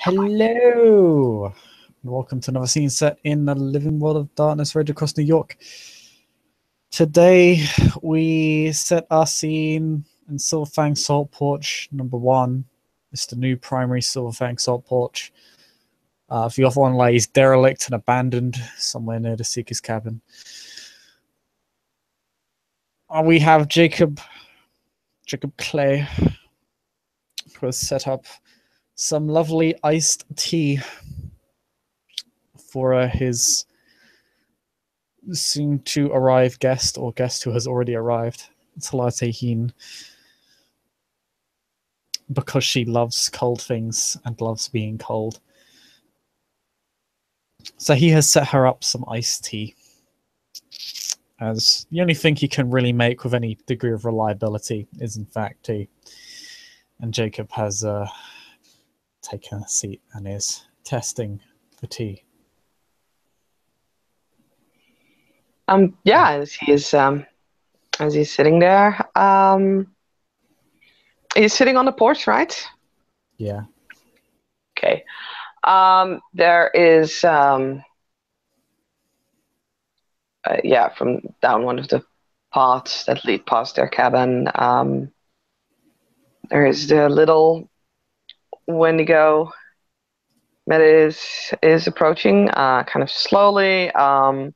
Hello, and welcome to another scene set in the living world of darkness, right across New York. Today, we set our scene in Silverfang Salt Porch #1. It's the new primary Silverfang Salt Porch. The other one lays derelict and abandoned somewhere near the Seeker's cabin. We have Jacob Clay, who has set up some lovely iced tea for his soon to arrive guest, or guest who has already arrived, Tlate Heen, because she loves cold things and loves being cold. So he has set her up some iced tea, as the only thing he can really make with any degree of reliability is in fact tea. And Jacob has taken a seat and is testing the tea. Yeah, as he's sitting there, he's sitting on the porch, right? Yeah. Okay. There is from down one of the paths that lead past their cabin, there is the little Wendigo that is approaching kind of slowly. And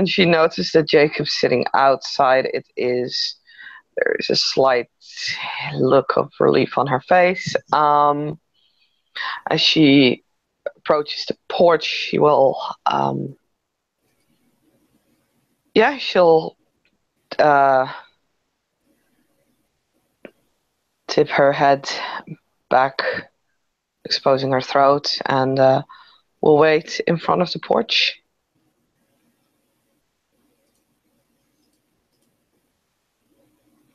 she noticed that Jacob's sitting outside. There is a slight look of relief on her face. As she approaches the porch, she will, she'll tip her head back, exposing her throat, and will wait in front of the porch.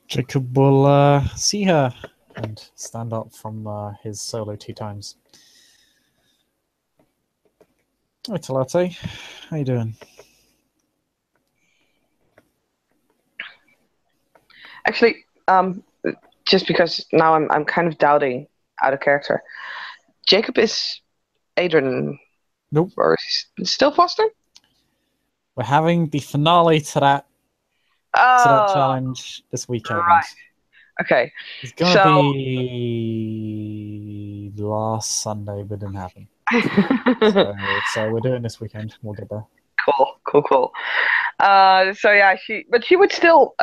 Jacob will see her and stand up from his solo tea times. Hi, Tlate. How you doing? Actually, just because now I'm kind of doubting out of character. Jacob is Adrian. Nope. Or is he still Foster? We're having the finale to that challenge this weekend. Right. Okay. It's gonna be last Sunday, but it didn't happen. so we're doing this weekend. We'll get there. Cool. She would still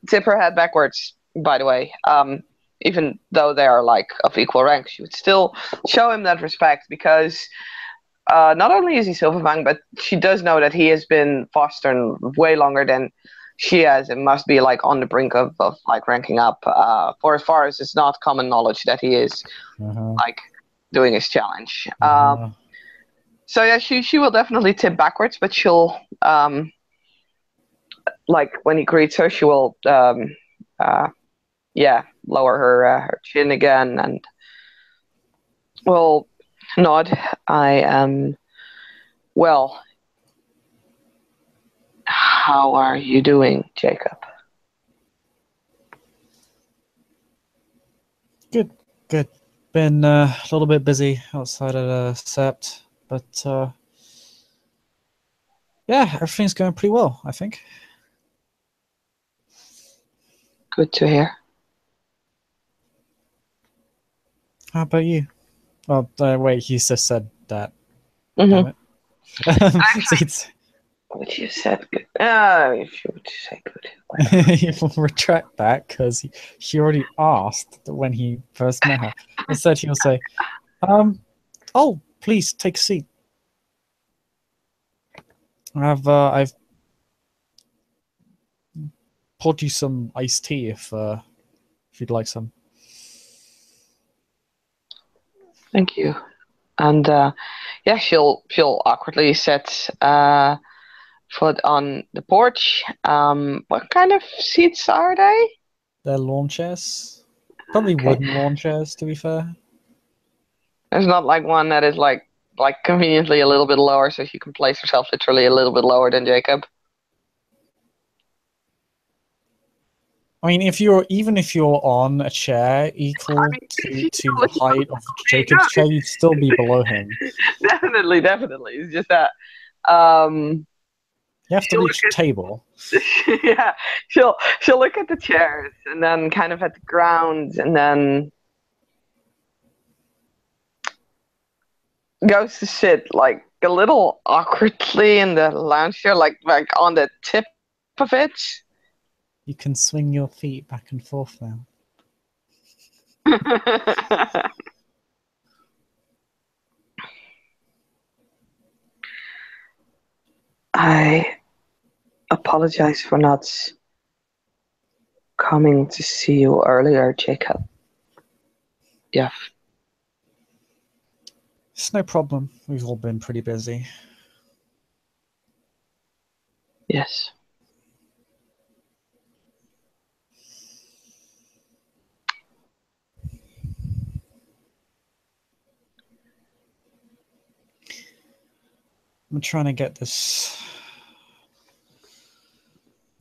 tip her head backwards, by the way. Even though they are like of equal rank, she would still show him that respect, because not only is he Silverfang, but she does know that he has been fostering way longer than she has, and must be like on the brink of like ranking up. For as far as it's not common knowledge that he is like doing his challenge. She will definitely tip backwards, but she'll like when he greets her, she will lower her chin again and will nod. I am well. How are you doing, Jacob? Good. Been a little bit busy outside of the sept, but everything's going pretty well, I think. Good to hear. How about you? Well, wait, you just said that. Mm-hmm. Damn it. What you said good. You should say good. You will retract that, because she already asked when he first met her. Instead, he'll say, "Oh, please take a seat. I've poured you some iced tea if you'd like some." Thank you. And she'll awkwardly set foot on the porch. What kind of seats are they? They're lawn chairs. Probably wooden lawn chairs, to be fair. There's not like one that is like conveniently a little bit lower, so she can place herself literally a little bit lower than Jacob. I mean, even if you're on a chair equal to the height of Jacob's chair, you'd still be below him. Definitely, definitely. It's just that um, You have to she'll reach the look table. at yeah, she'll look at the chairs and then kind of at the ground and then goes to sit like a little awkwardly in the lounge chair, like on the tip of it. You can swing your feet back and forth now. I apologize for not coming to see you earlier, Jacob. Yeah. It's no problem. We've all been pretty busy. Yes. I'm trying to get this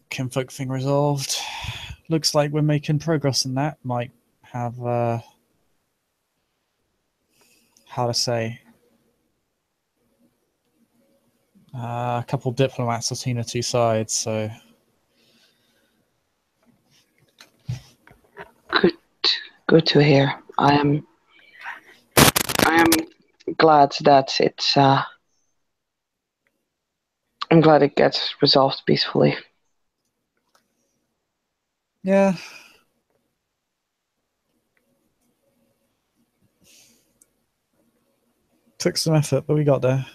kinfolk thing resolved. Looks like we're making progress in that. Might have, how to say, a couple diplomats between the two sides, so Good to hear. I am glad that I'm glad it gets resolved peacefully. yeah. Took some effort, but we got there.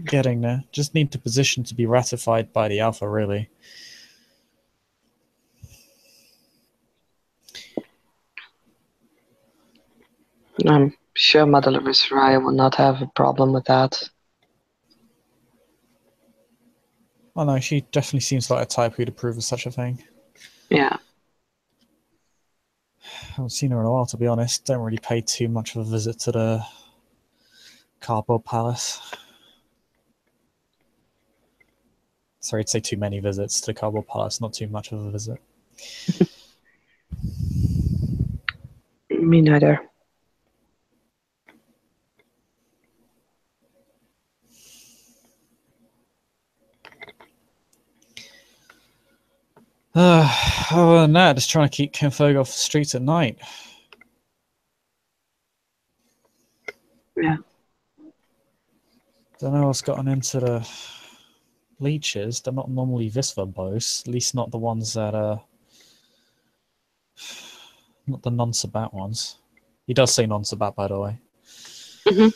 Getting there. Just need the position to be ratified by the Alpha, really. I'm sure Mother Visraya will not have a problem with that. Oh no, she definitely seems like a type who'd approve of such a thing. Yeah. Haven't seen her in a while, to be honest. Don't really pay too much of a visit to the Cardboard Palace. Sorry to say too many visits to the Cardboard Palace, not too much of a visit. Me neither. Other than that, just trying to keep kinfolk off the streets at night. Yeah. Don't know what's gotten into the leeches. They're not normally this verbose, at least not the ones that are not the non-Sabat ones. He does say non-Sabat, by the way. Mm-hmm.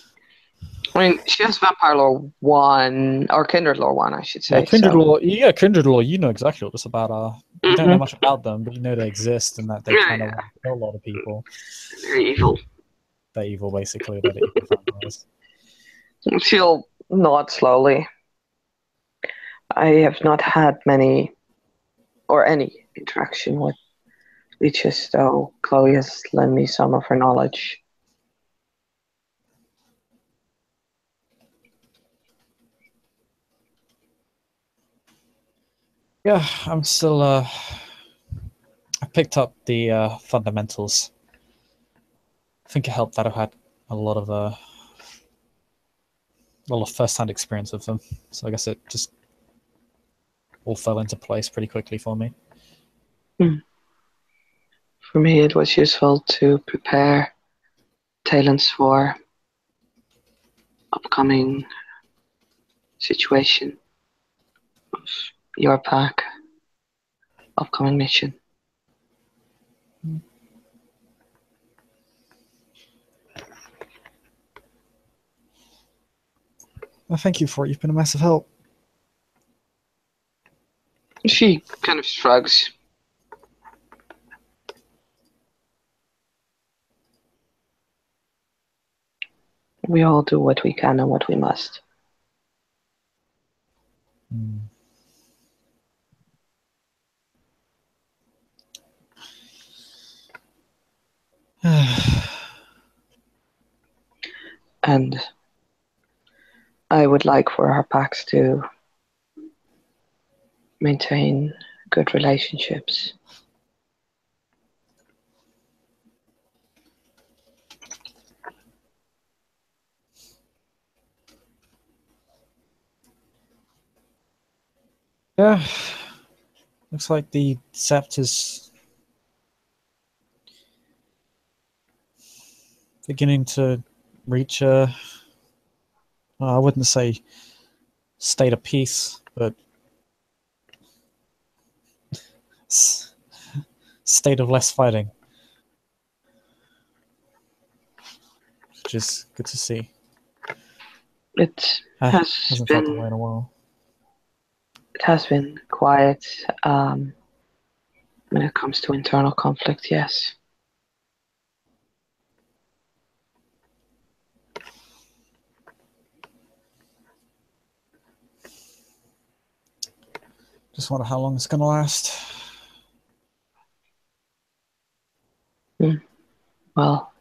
I mean, she has Vampire Lore 1, or Kindred Lore 1, I should say. Yeah, Kindred so. Law. Yeah, Kindred Law. You know exactly what the Sabat are. You don't know Mm-hmm. much about them, but you know they exist and that they Yeah, kind of yeah. kill a lot of people. They're evil. They're evil, basically. They're the evil vampires. She'll nod slowly. I have not had many or any interaction with leeches, though Chloe has lent me some of her knowledge. Yeah, I'm still. I picked up the fundamentals. I think it helped that I've had a lot of first-hand experience with them. So I guess it just all fell into place pretty quickly for me. For me, it was useful to prepare Talon's for upcoming situation of your pack, upcoming mission. Well, thank you for it. You've been a massive help. She kind of shrugs. We all do what we can and what we must. And I would like for our packs to maintain good relationships. Yeah, looks like the sept is beginning to reach a, I wouldn't say state of peace, but state of less fighting, which is good to see. It has Hasn't felt that way been in a while. it has been quiet when it comes to internal conflict. Yes. Just wonder how long it's going to last. Well,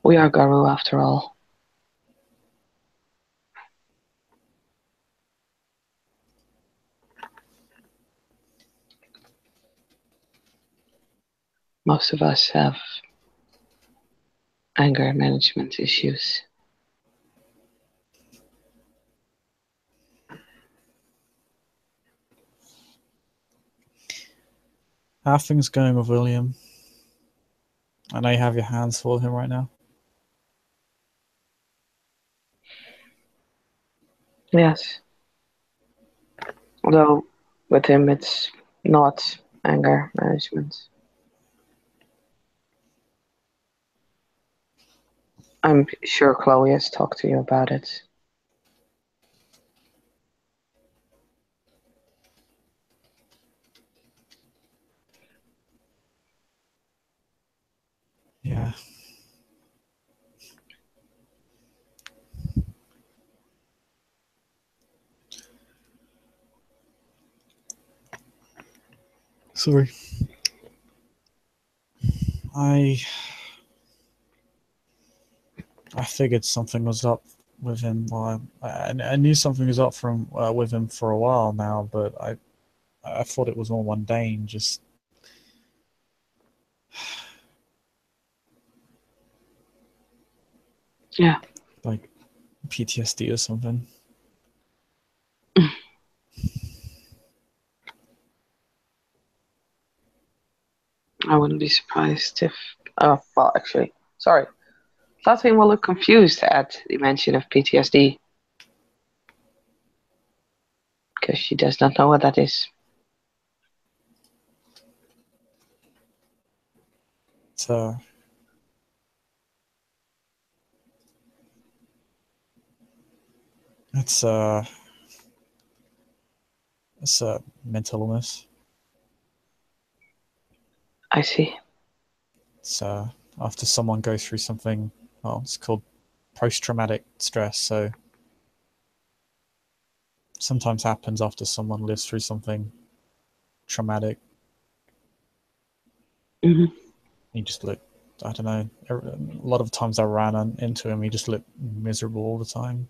we are Garu after all. Most of us have anger management issues. How are things going with William? I know you have your hands full of him right now. Yes. Although with him it's not anger management. I'm sure Chloe has talked to you about it. Yeah. Sorry. I figured something was up with him. Well, I knew something was up from with him for a while now, but I thought it was more mundane, just Yeah. like PTSD or something. I wouldn't be surprised if. Oh, well, actually, sorry. Tlate will look confused at the mention of PTSD because she does not know what that is. It's it's uh it's a mental illness. I see. It's after someone goes through something. Well, it's called post-traumatic stress. So sometimes happens after someone lives through something traumatic. Hmm. He just looked, I don't know, a lot of times I ran into him, he just looked miserable all the time.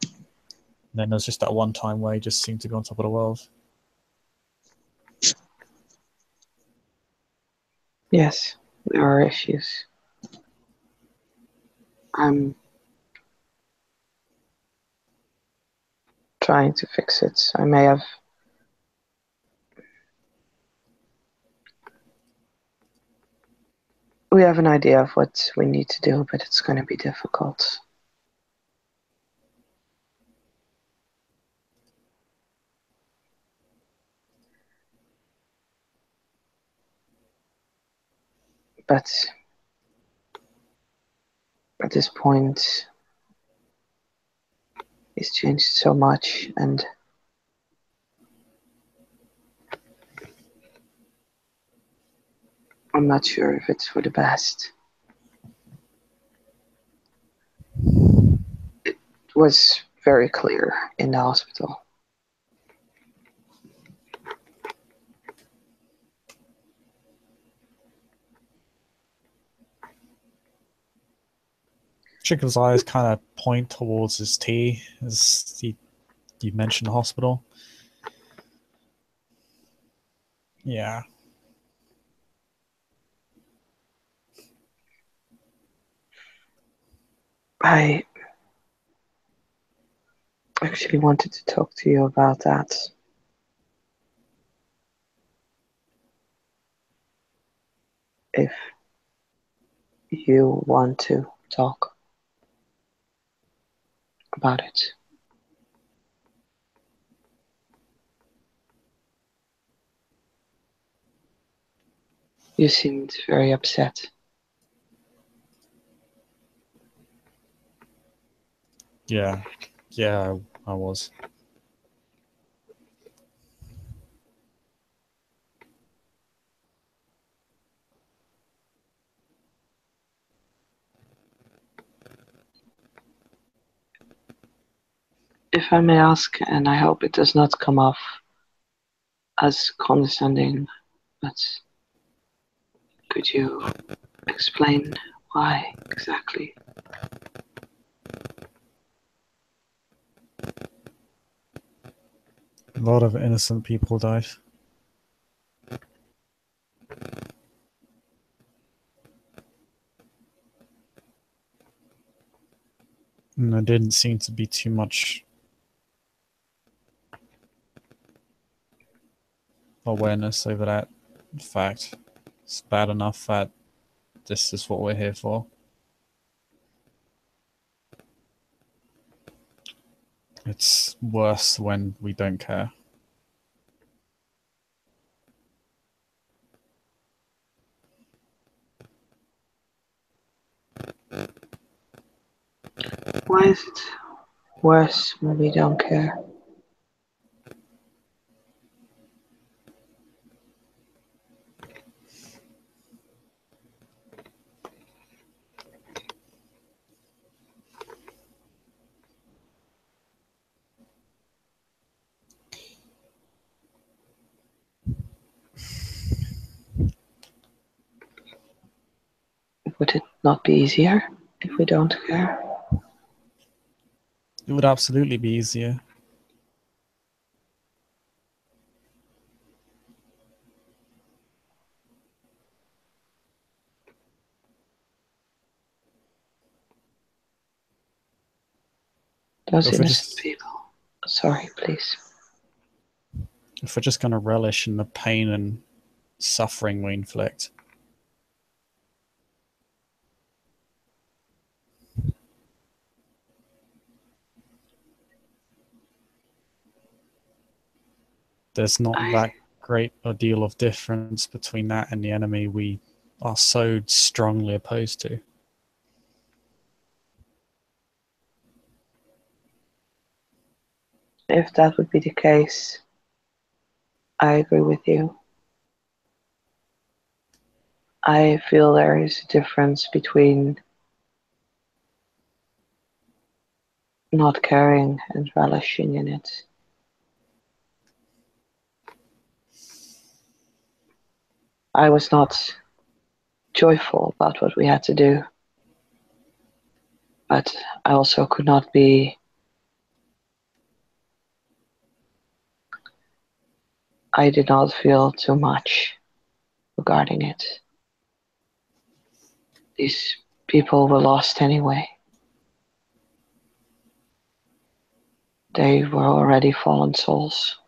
And then there's just that one time where he just seemed to be on top of the world. Yes, there are issues. I'm trying to fix it. I may have. We have an idea of what we need to do, but it's going to be difficult. But at this point, he's changed so much, and I'm not sure if it's for the best. It was very clear in the hospital. Chicken's eyes kind of point towards his tea as you mentioned the hospital. Yeah. I actually wanted to talk to you about that. If you want to talk about it. You seemed very upset. Yeah, I was. If I may ask, and I hope it does not come off as condescending, but could you explain why exactly? A lot of innocent people died. And there didn't seem to be too much awareness over that fact. It's bad enough that this is what we're here for. It's worse when we don't care. Why is it worse when we don't care? Would it not be easier if we don't care? It would absolutely be easier. Those If we're innocent just people. Sorry, please. if we're just going to relish in the pain and suffering we inflict, there's not that great a deal of difference between that and the enemy we are so strongly opposed to. If that would be the case, I agree with you. I feel there is a difference between not caring and relishing in it. I was not joyful about what we had to do, but I also could not be. I did not feel too much regarding it. These people were lost anyway. They were already fallen souls.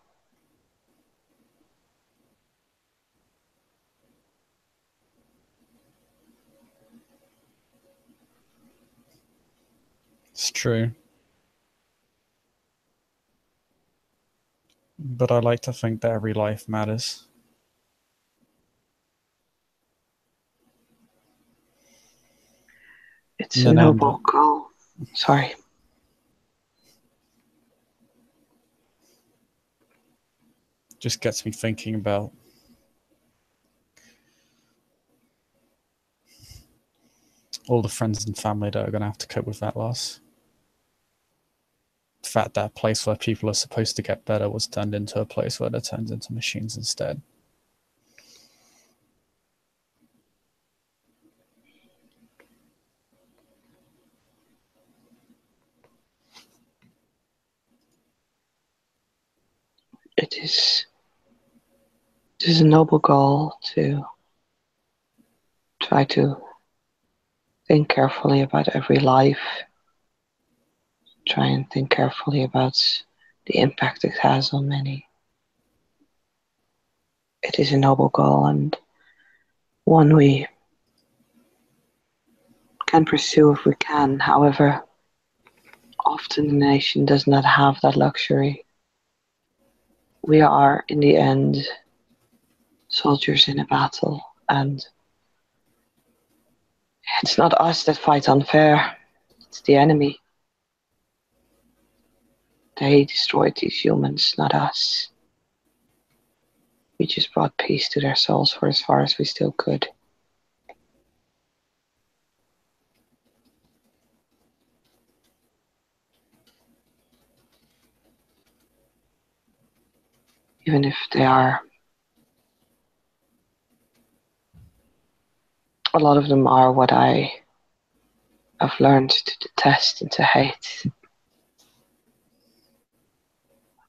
It's true. But I like to think that every life matters. It's a noble goal. Sorry. Just gets me thinking about all the friends and family that are going to have to cope with that loss. The fact that place where people are supposed to get better was turned into a place where they're turned into machines instead. It is a noble goal to try to think carefully about every life try and think carefully about the impact it has on many. It is a noble goal and one we can pursue if we can. However, often the nation does not have that luxury. We are, in the end, soldiers in a battle, and it's not us that fight unfair, it's the enemy. They destroyed these humans, not us. We just brought peace to their souls for as far as we still could. Even if they are, a lot of them are what I have learned to detest and to hate.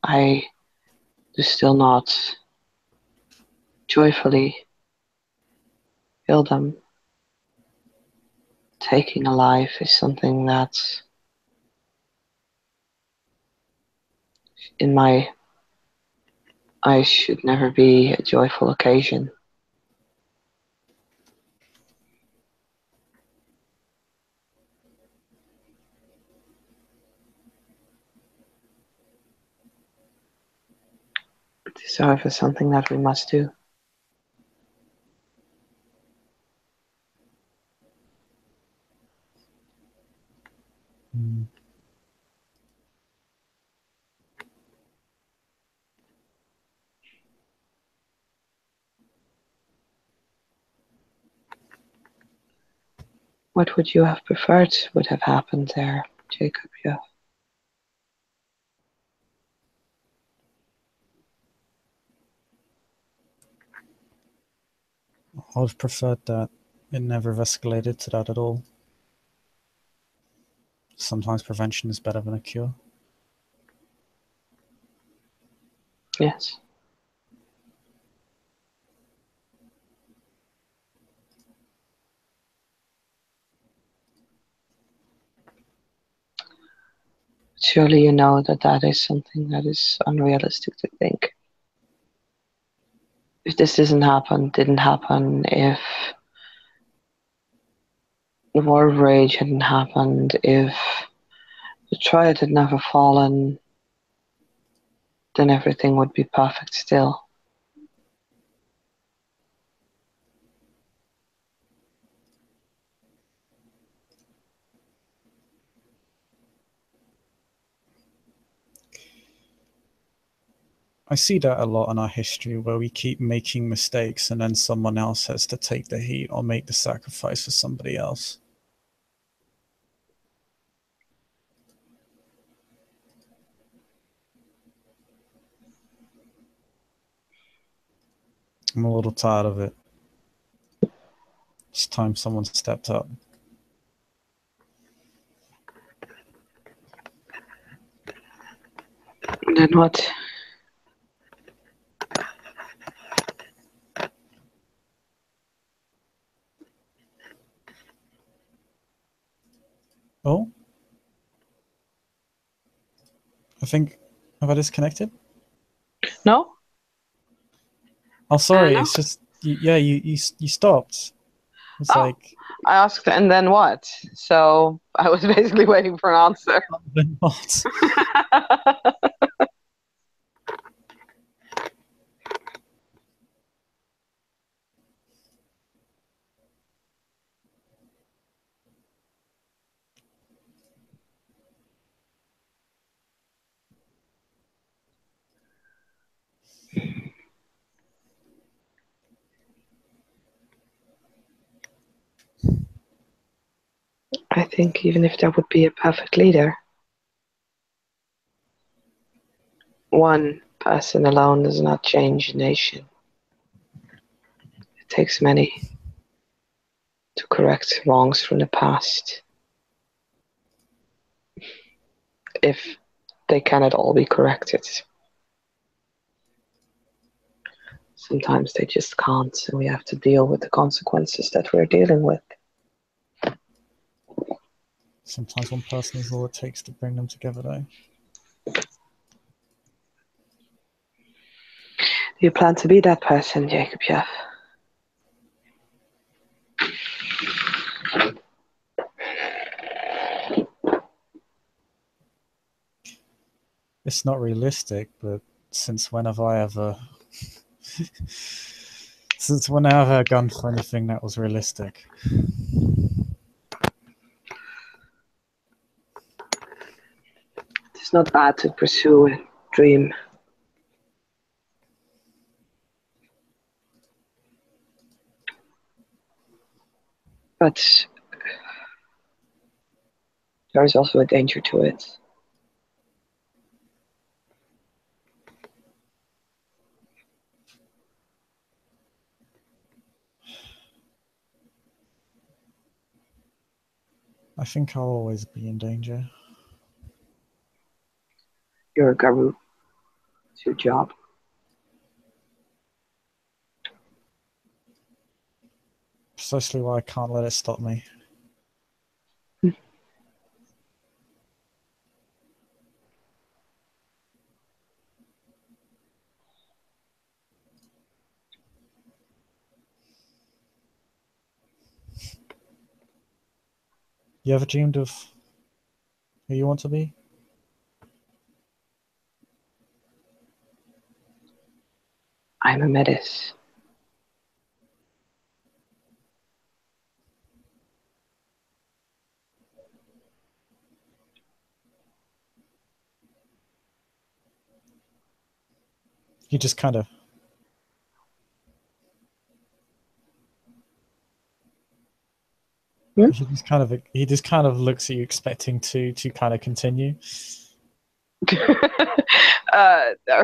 I do still not joyfully feel them. Taking a life is something that, in my eyes, should never be a joyful occasion. It is, however, something that we must do. Mm. What would you have preferred would have happened there, Jacob? Yeah. I would have preferred that it never escalated to that at all. Sometimes prevention is better than a cure. Yes. Surely you know that that is something that is unrealistic to think. If this didn't happen, if the war of rage hadn't happened, if the Triad had never fallen, then everything would be perfect still. I see that a lot in our history where we keep making mistakes and then someone else has to take the heat or make the sacrifice for somebody else. I'm a little tired of it. It's time someone stepped up. And then what? Oh? I think, have I disconnected? No? Oh, sorry. No? It's just, you stopped. It's Oh, like, I asked, and then what? So I was basically waiting for an answer. then what? I think even if there would be a perfect leader, one person alone does not change a nation. It takes many to correct wrongs from the past. If they cannot all be corrected, sometimes they just can't, and we have to deal with the consequences that we're dealing with. Sometimes one person is all it takes to bring them together, though. Do you plan to be that person, Jacob Jeff? It's not realistic, but since when have I ever... since when have I gone for anything that was realistic? It's not bad to pursue a dream. But there is also a danger to it. I think I'll always be in danger. You're a guru. It's your job. Precisely why I can't let it stop me. You ever dreamed of who you want to be? I'm a menace. He just kind of... Hmm? He just kind of looks at you expecting to kind of continue.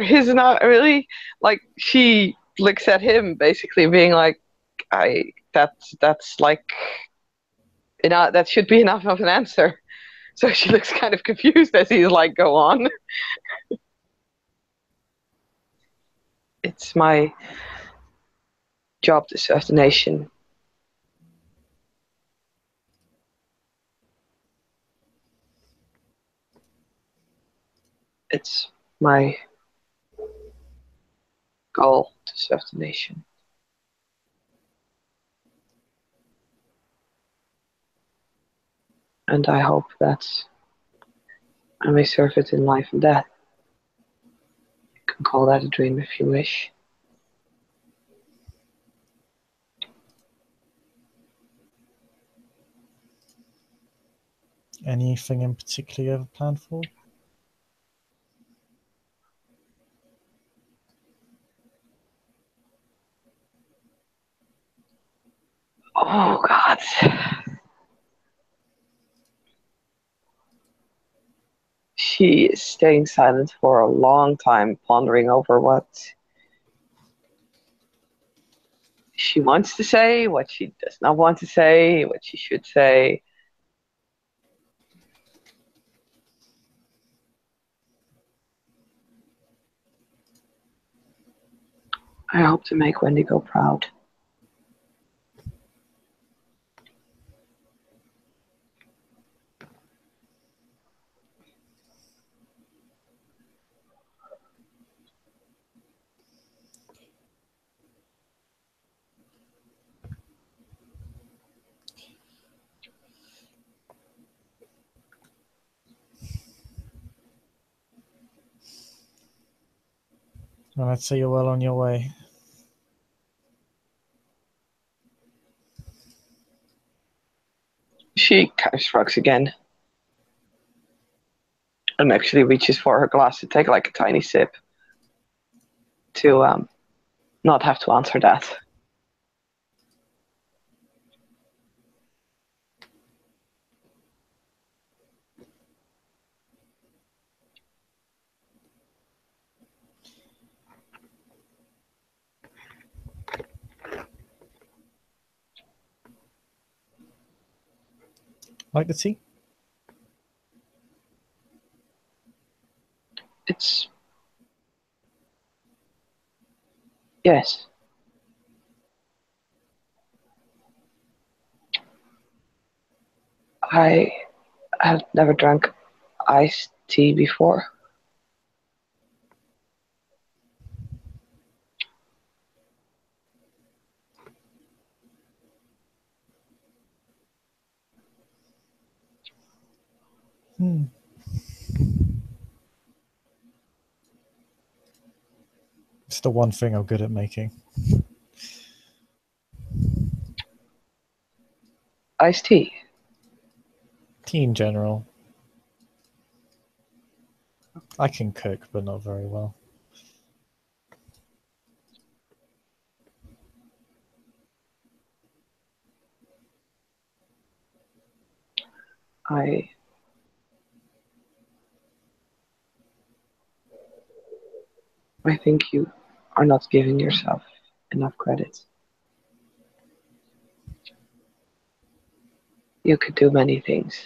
He's not really like she looks at him basically being like, that's like that should be enough of an answer. So she looks kind of confused as he's like, go on. It's my job to serve the nation. It's my goal to serve the nation. And I hope that I may serve it in life and death. You can call that a dream if you wish. Anything in particular you ever planned for? Oh, God. She is staying silent for a long time, pondering over what she wants to say, what she does not want to say, what she should say. I hope to make Wendigo proud. And I'd say you're well on your way. She kind of shrugs again and actually reaches for her glass to take like a tiny sip to not have to answer that. Like the tea? It's yes. I I've never drank iced tea before. It's the one thing I'm good at making. Iced tea. Tea in general. I can cook, but not very well. I think you are not giving yourself enough credit. You could do many things.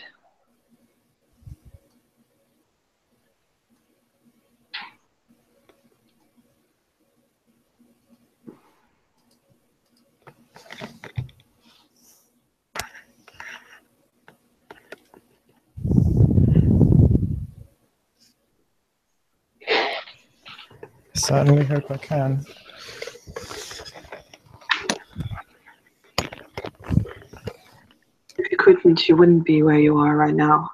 Certainly hope I can. If you couldn't, you wouldn't be where you are right now.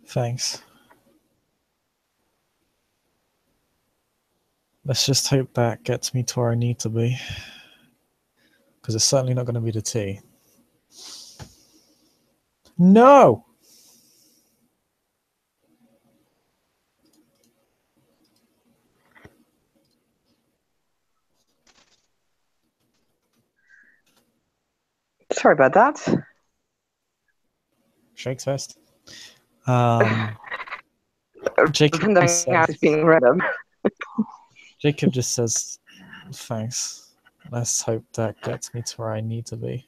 Thanks. Let's just hope that gets me to where I need to be. Because it's certainly not going to be the tea. No! Sorry about that. Shakes fest. Jacob just Is being random. says, thanks. Let's hope that gets me to where I need to be.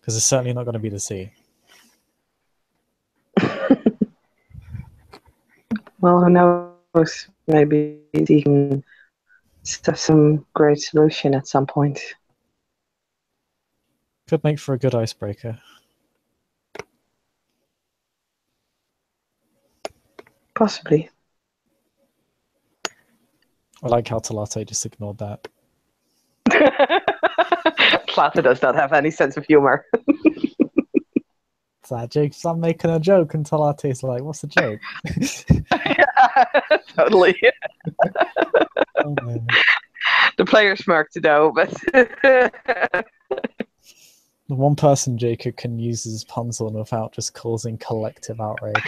Because it's certainly not going to be the sea. Well, who knows? Maybe he can have some great solution at some point. Could make for a good icebreaker. Possibly. I like how Tlate just ignored that. Tlate does not have any sense of humor. It's like, Jake's, I'm making a joke, and Tlate's like, what's the joke? Yeah, totally. Oh, man. The player smirked though, but The one person Jacob can use his puns on without just causing collective outrage.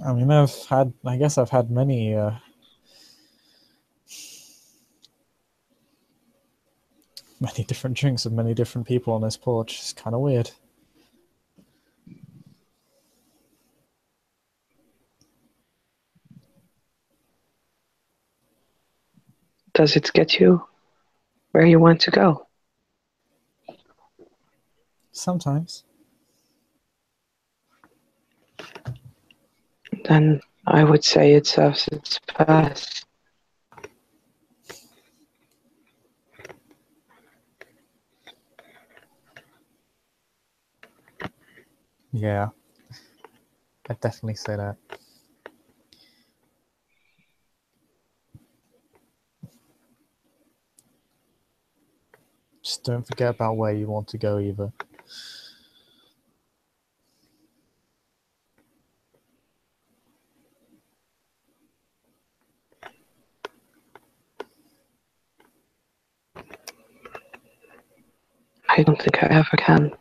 I mean, I guess I've had many different drinks with many different people on this porch. It's kind of weird. does it get you where you want to go? Sometimes. Then I would say it serves its purpose. Yeah, I'd definitely say that. Just don't forget about where you want to go either. I don't think I ever can.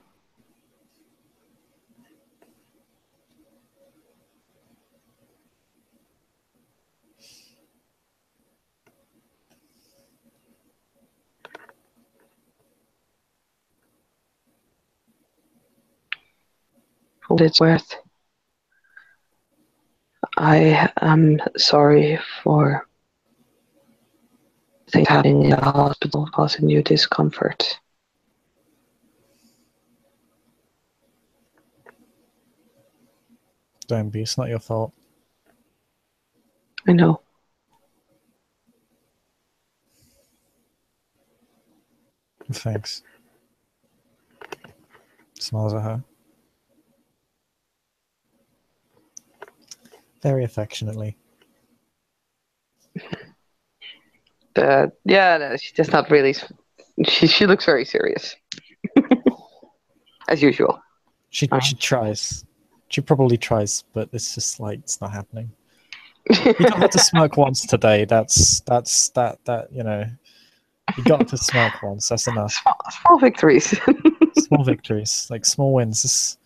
For what it's worth, I am sorry for things happening in the hospital causing you discomfort. Don't be. It's not your fault. I know. Thanks. Smiles at her. Very affectionately. Yeah, no, she's just not really. She looks very serious, as usual. She tries. She probably tries, but it's just like it's not happening. You don't have to smirk once today. That's that you know. You got to smirk once. That's enough. Small victories. Small victories, like small wins. Just,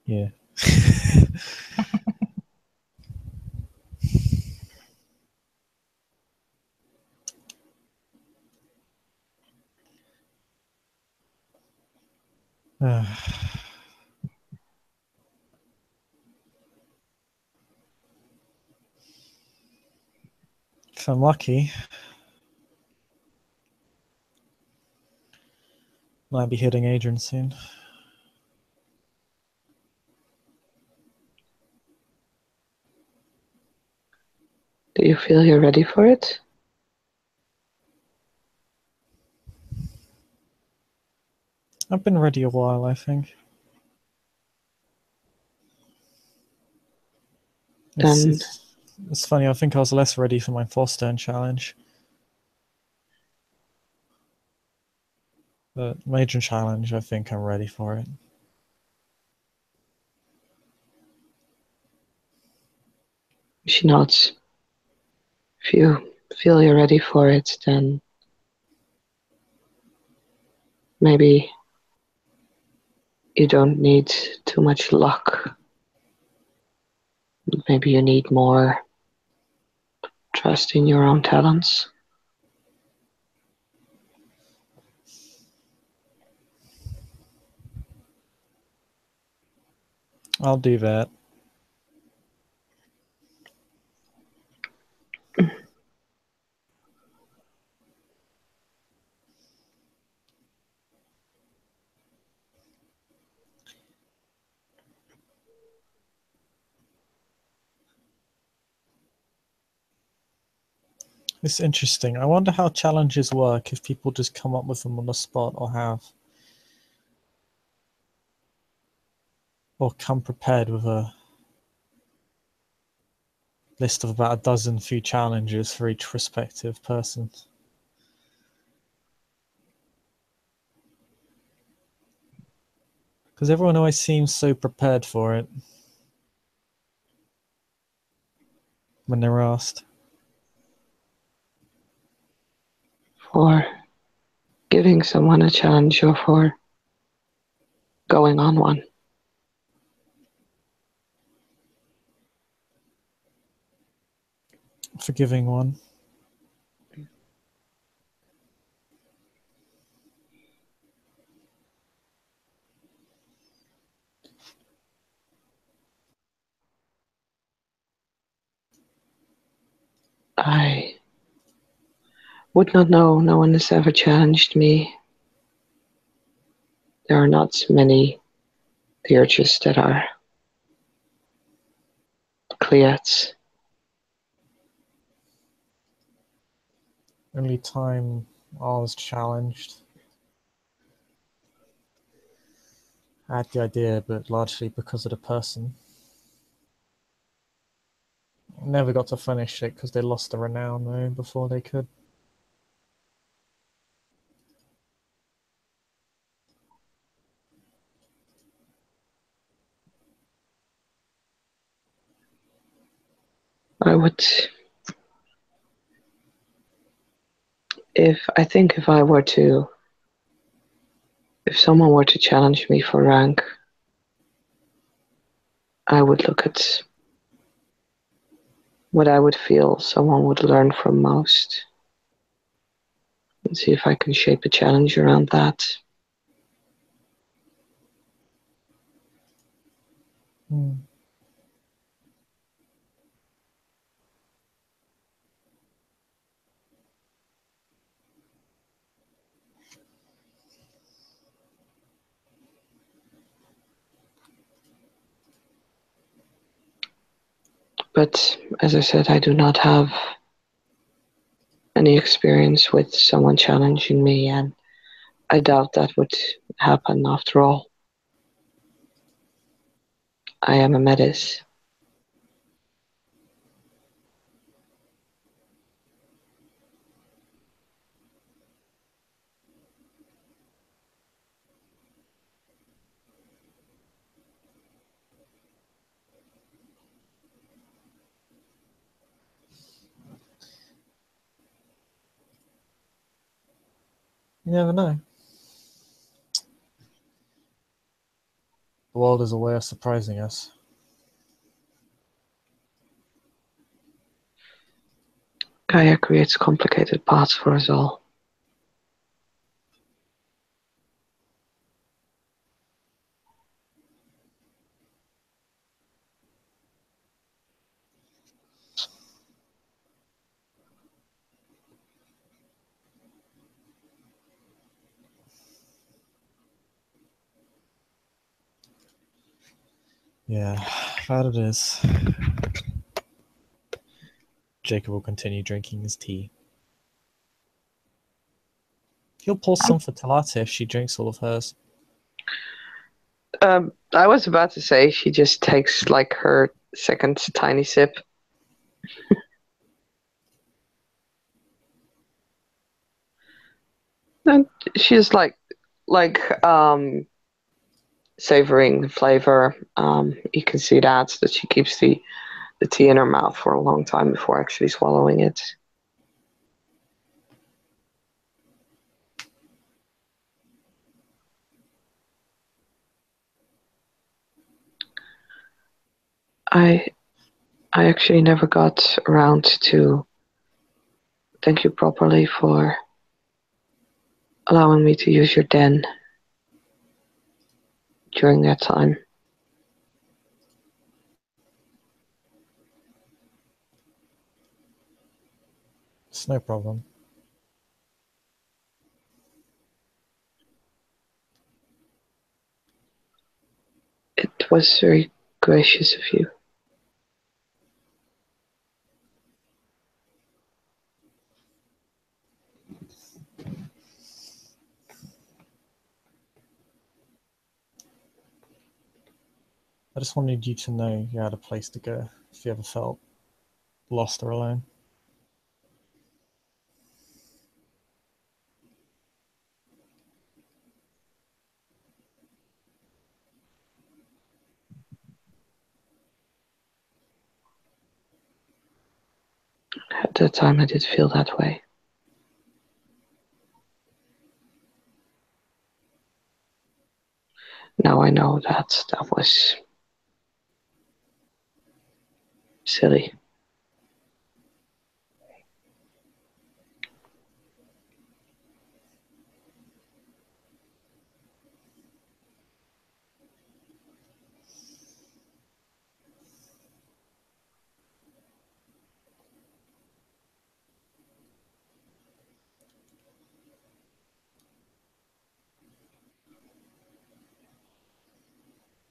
yeah. If I'm lucky, might be hitting Adrian soon. Do you feel you're ready for it? I've been ready a while, I think. It's funny, I think I was less ready for my 4-stone challenge. But major challenge, I think I'm ready for it. She nods. If you feel you're ready for it, then maybe you don't need too much luck. Maybe you need more trust in your own talents. I'll do that. It's interesting. I wonder how challenges work if people just come up with them on the spot or come prepared with a list of about a dozen few challenges for each respective person. Because everyone always seems so prepared for it when they're asked. For giving someone a challenge or for going on one. Forgiving one. I would not know. No one has ever challenged me. There are not many Theurges that are Tlates. Only time I was challenged. I had the idea, but largely because of the person. Never got to finish it because they lost the renown though before they could. I would, if someone were to challenge me for rank, I would look at what I would feel someone would learn from most and see if I can shape a challenge around that. But as I said, I do not have any experience with someone challenging me, and I doubt that would happen after all. I am a Metis. You never know. The world is a way of surprising us. Gaia creates complicated paths for us all. Yeah, that it is. Jacob will continue drinking his tea. He'll pour some for Tlate if she drinks all of hers. I was about to say she just takes like her second tiny sip. And she's like savoring the flavor. You can see that she keeps the tea in her mouth for a long time before actually swallowing it. I I actually never got around to thank you properly for allowing me to use your den during that time. It's no problem. It was very gracious of you. I just wanted you to know you had a place to go if you ever felt lost or alone. At that time, I did feel that way. Now I know that that was silly.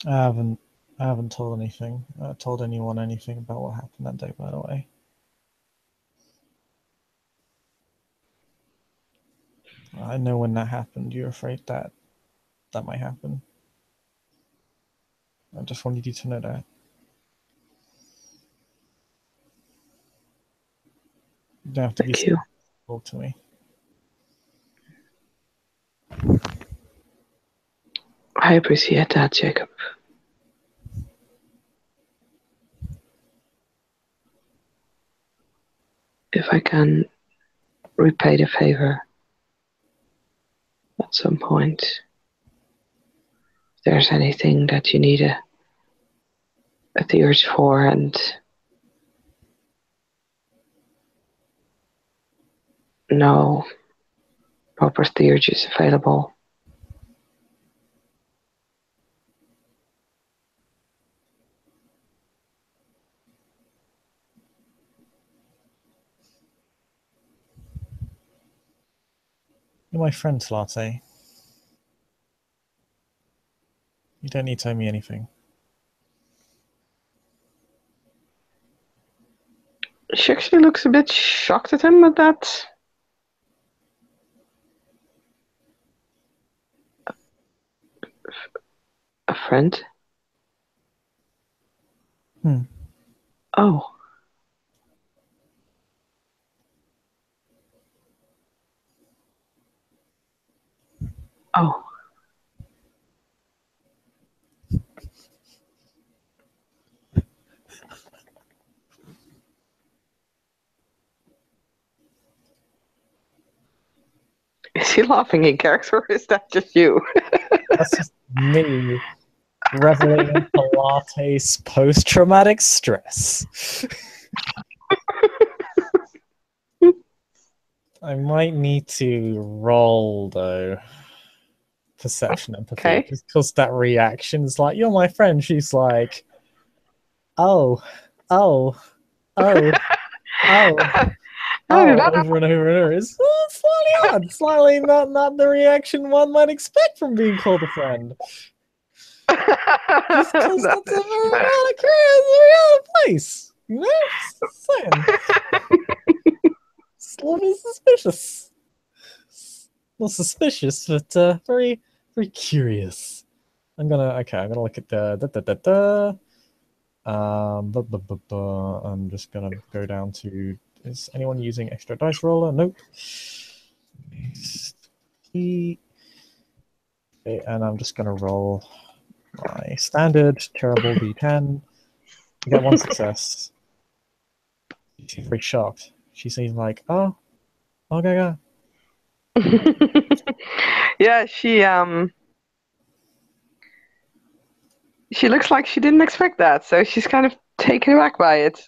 I haven't I haven't told anyone anything about what happened that day, by the way. I know when that happened, you're afraid that that might happen. I just wanted you to know that. You don't have to be Thank you. scared to talk to me. I appreciate that, Jacob. If I can repay the favor at some point, if there's anything that you need a theory for and no proper theurges available, You're my friend, Tlate. You don't need to owe me anything. She actually looks a bit shocked at him at that. A friend? Hmm. Oh. Oh. Is he laughing in character or is that just you? That's just me reveling in Pilates post-traumatic stress. I might need to roll though. Perception empathy, Okay. because that reaction is like, you're my friend. She's like, oh, oh, oh, oh, I do oh, not know. over and over and over. It's slightly odd, slightly not the reaction one might expect from being called a friend. Just because that's a very out of place, you know? Just saying. It's a little bit suspicious. Well, suspicious, but very, very curious. I'm gonna look at the I'm just gonna go down to, is anyone using extra dice roller? Nope. Okay, and I'm just gonna roll my standard terrible D10. I get one success. She's very shocked. She seems like, oh, okay. Yeah, she looks like she didn't expect that, so she's kind of taken aback by it.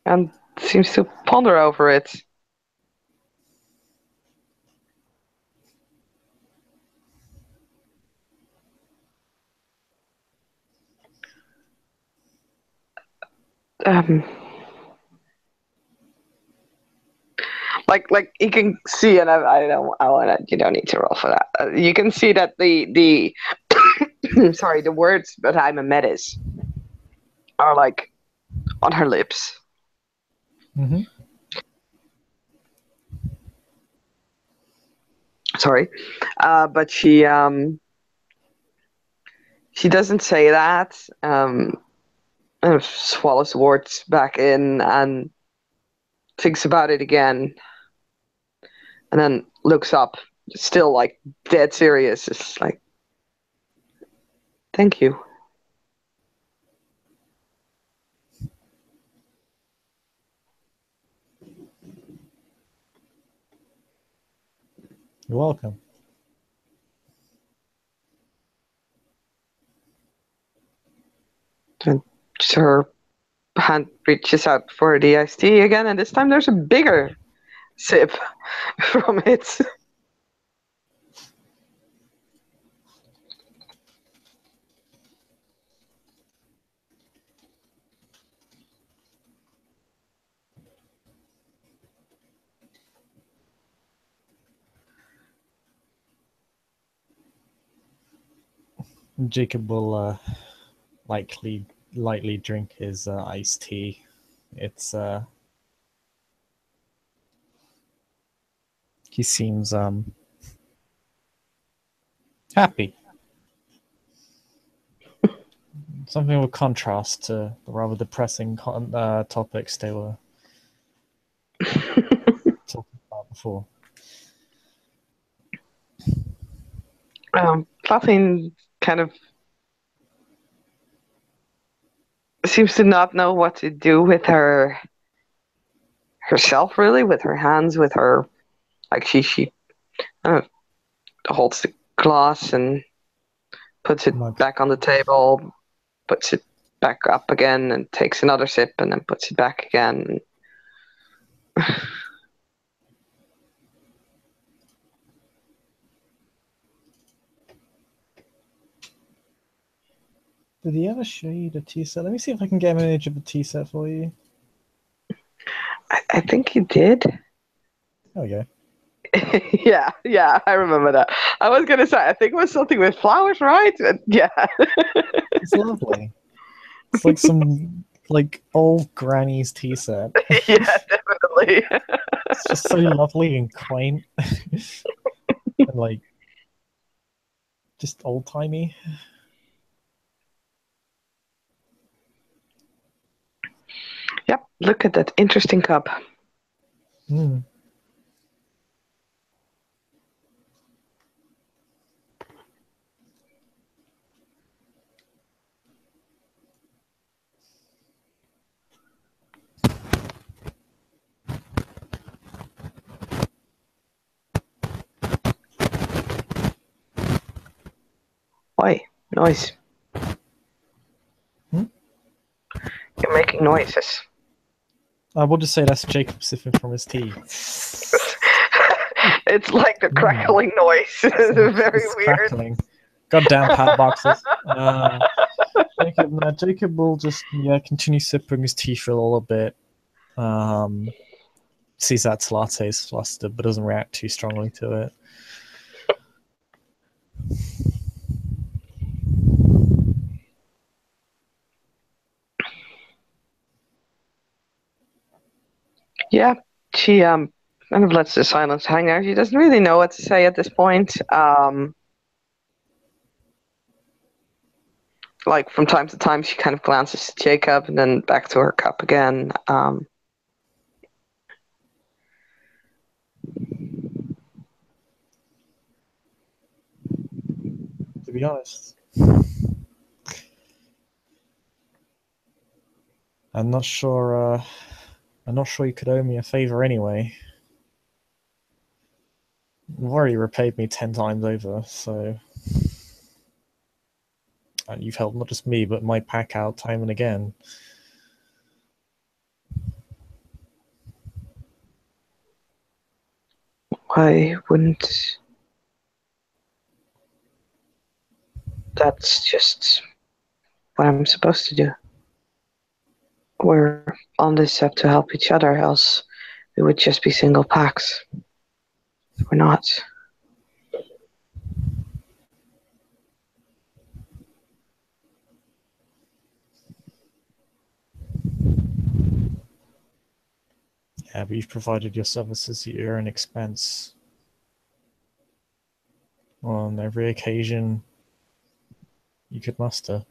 And seems to ponder over it. Um, like you can see, and I don't, I want to. You don't need to roll for that. You can see that the sorry, the words "but I'm a metis" are like on her lips. Mm-hmm. Sorry, but she doesn't say that. And swallows the words back in and thinks about it again, and then looks up, still like dead serious. It's like, thank you. You're welcome. And her hand reaches out for the iced tea again, and this time there's a bigger sip from it. Jacob will lightly drink his iced tea. It's he seems happy. Something of a contrast to the rather depressing topics they were talking about before. Platin kind of seems to not know what to do with herself, really, with her hands, with her, like she holds the glass and puts it Mug. back on the table, puts it back up again, and takes another sip, and then puts it back again. Did he ever show you the tea set? Let me see if I can get an image of the tea set for you. I think he did. There we go. Yeah, I remember that. I was gonna say, I think it was something with flowers, right? Yeah. It's lovely. It's like some like old granny's tea set. Yeah, definitely. It's just so lovely and quaint and like just old timey. Yep, look at that interesting cup. Mm. Oi, noise. Hmm? You're making noises. I will just say that's Jacob sipping from his tea. It's like the crackling noise. It's very It's weird. crackling. Goddamn pat boxes. Jacob will just continue sipping his tea for a little bit. Sees that Tlate is flustered, but doesn't react too strongly to it. Yeah, she kind of lets the silence hang there. She doesn't really know what to say at this point. Like from time to time, she kind of glances at Jacob and then back to her cup again. To be honest, I'm not sure. I'm not sure you could owe me a favor anyway. You've already repaid me 10 times over, so. And you've helped not just me, but my pack out time and again. Why wouldn't. That's just what I'm supposed to do. We're on this set to help each other, else we would just be single packs. We're not. Yeah, but you've provided your services at your own expense on every occasion you could muster.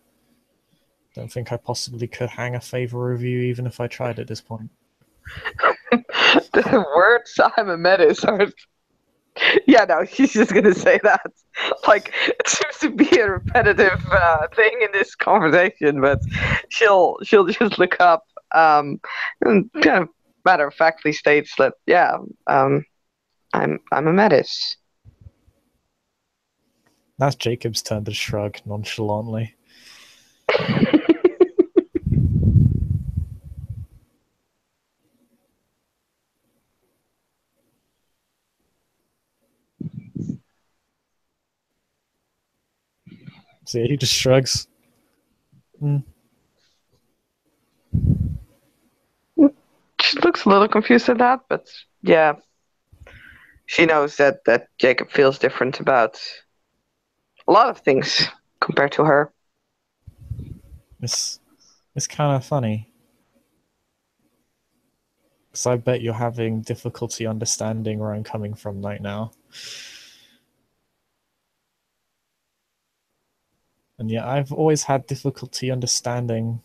Don't think I possibly could hang a favor over you, even if I tried at this point. The words I'm a menace are. Yeah, no, she's just gonna say that. Like it seems to be a repetitive thing in this conversation, but she'll just look up and kind of matter of factly states that I'm a menace. That's Jacob's turn to shrug nonchalantly. So yeah, he just shrugs. Mm. She looks a little confused at that, but yeah, she knows that Jacob feels different about a lot of things compared to her. It's kind of funny. Because I bet you're having difficulty understanding where I'm coming from right now. And yeah, I've always had difficulty understanding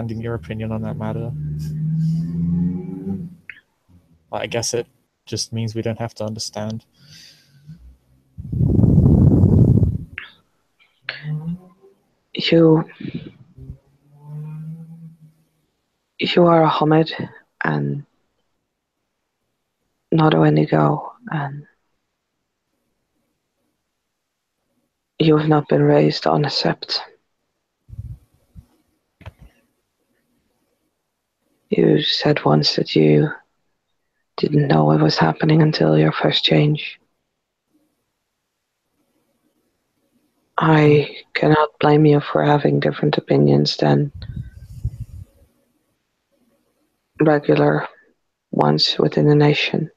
your opinion on that matter. I guess it just means we don't have to understand. You are a Hamid and not a Wendigo, and you have not been raised on a sept. You said once that you didn't know what was happening until your first change. I cannot blame you for having different opinions than regular ones within the nation.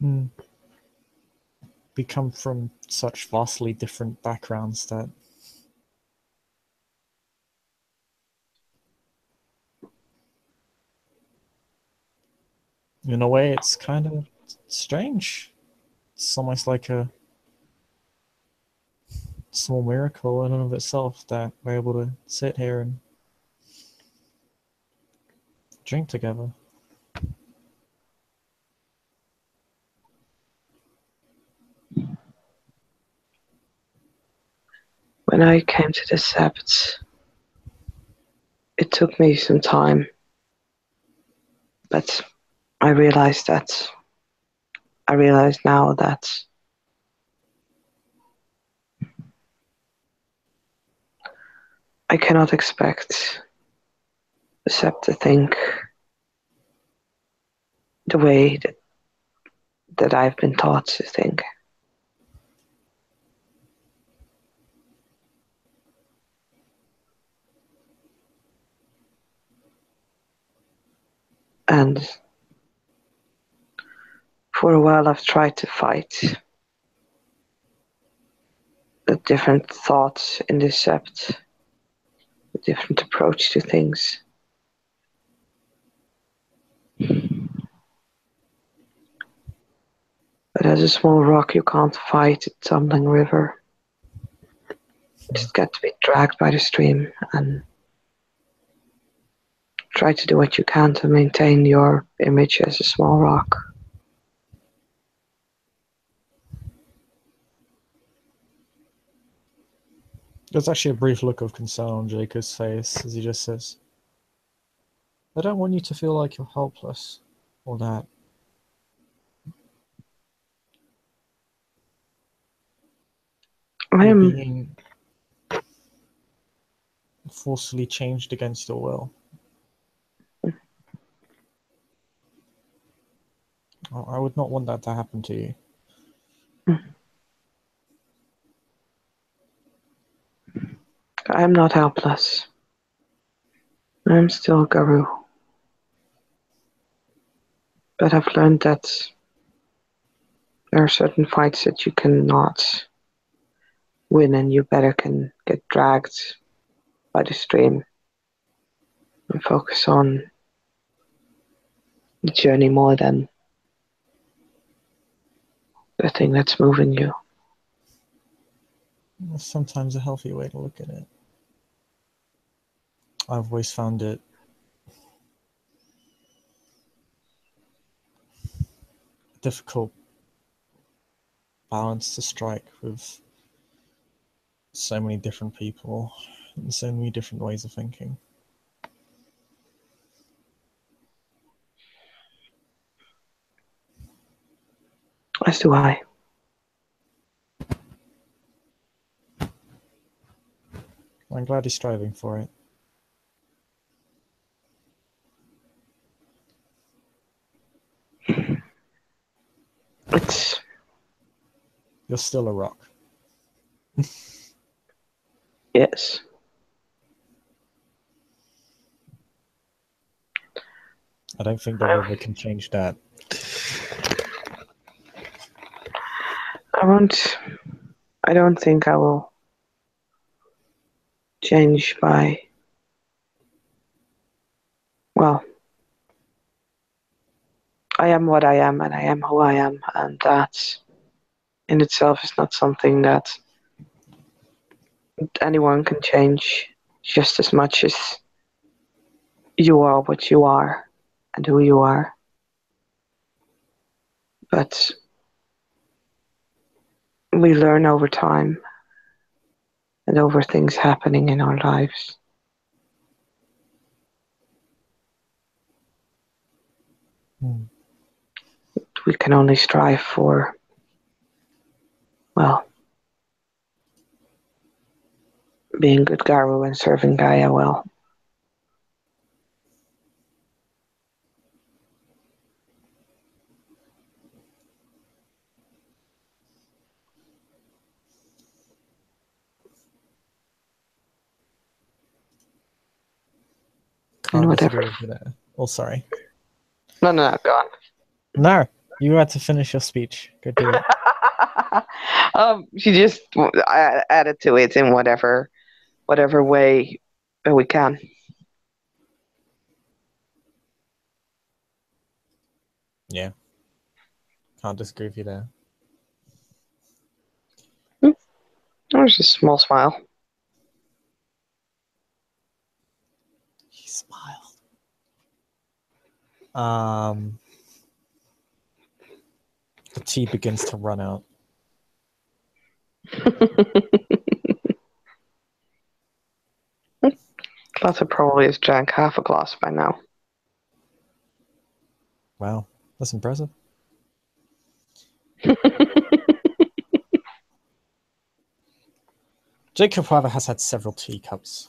Hmm. We come from such vastly different backgrounds that in a way it's kind of strange. It's almost like a small miracle in and of itself that we're able to sit here and drink together. When I came to the Sept, it took me some time, but I realized now that I cannot expect the Sept to think the way that I've been taught to think. And for a while I've tried to fight the different thoughts in this Sept, a different approach to things. But as a small rock, you can't fight a tumbling river. You just get to be dragged by the stream and try to do what you can to maintain your image as a small rock. There's actually a brief look of concern on Jacob's face as he just says, I don't want you to feel like you're helpless or that I you're am being forcefully changed against your will. I would not want that to happen to you. not helpless. I'm still Garu. But I've learned that there are certain fights that you cannot win and you better can get dragged by the stream and focus on the journey more than the thing that's moving you. It's sometimes a healthy way to look at it. I've always found it a difficult balance to strike with so many different people and so many different ways of thinking. As do I. I'm glad he's striving for it. It's You're still a rock. yes. I don't think the river can change that. I won't. I don't think I will change by. Well, I am what I am and I am who I am, and that in itself is not something that anyone can change just as much as you are what you are and who you are. But we learn over time and over things happening in our lives. We can only strive for, well, being good Garu and serving Gaia well. And Can't whatever. disagree with you there. Oh, sorry. No, go on. No, You had to finish your speech. Go do it. She just added to it in whatever way we can. Yeah. Can't disagree with you there. There's a small smile. He smiled. The tea begins to run out. Tlate probably has drank half a glass by now. Wow, that's impressive. Jacob, however, has had several teacups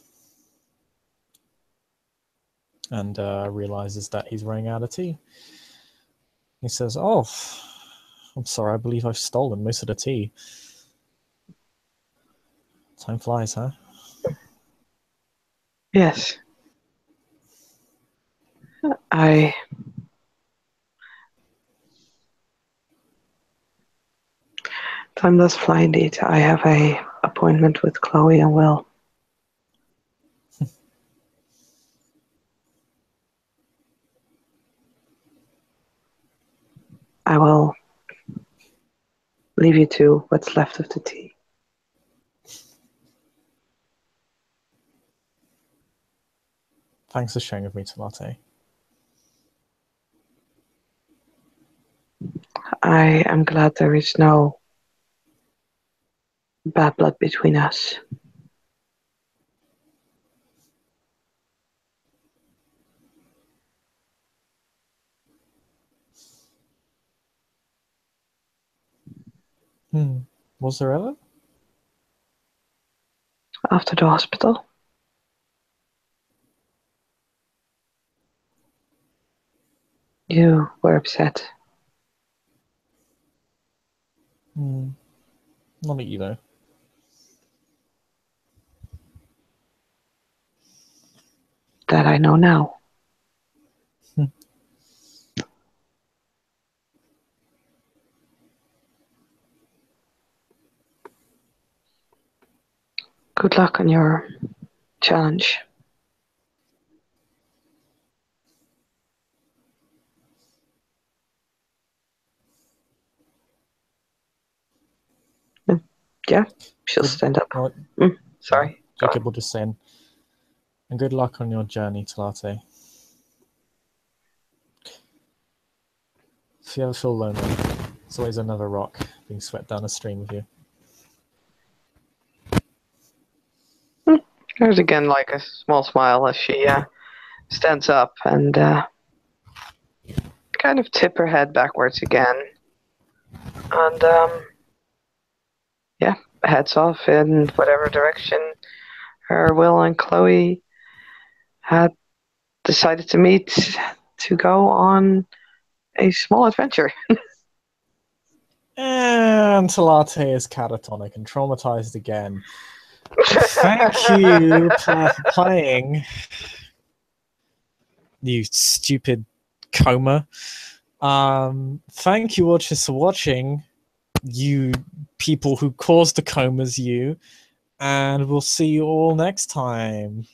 and realizes that he's running out of tea. He says, "Oh, I'm sorry, I believe I've stolen most of the tea." Time flies, huh? Yes. Time does fly indeed. I have a appointment with Chloe and Will. I will leave you to what's left of the tea. Thanks for sharing with me, Tlate. I am glad there is no bad blood between us. Was there ever? After the hospital, you were upset. Not at you, though. That I know now. Good luck on your challenge. Yeah, she'll stand up. Sorry. Jacob will just say, and good luck on your journey, Tlate. If you ever feel lonely, there's always another rock being swept down a stream with you. There's again like a small smile as she stands up and kind of tip her head backwards again. And yeah, heads off in whatever direction her Will and Chloe had decided to meet to go on a small adventure. And Tlate is catatonic and traumatized again. Thank you for playing, you stupid coma. Thank you, watchers, for watching, you people who caused the comas, you. And we'll see you all next time.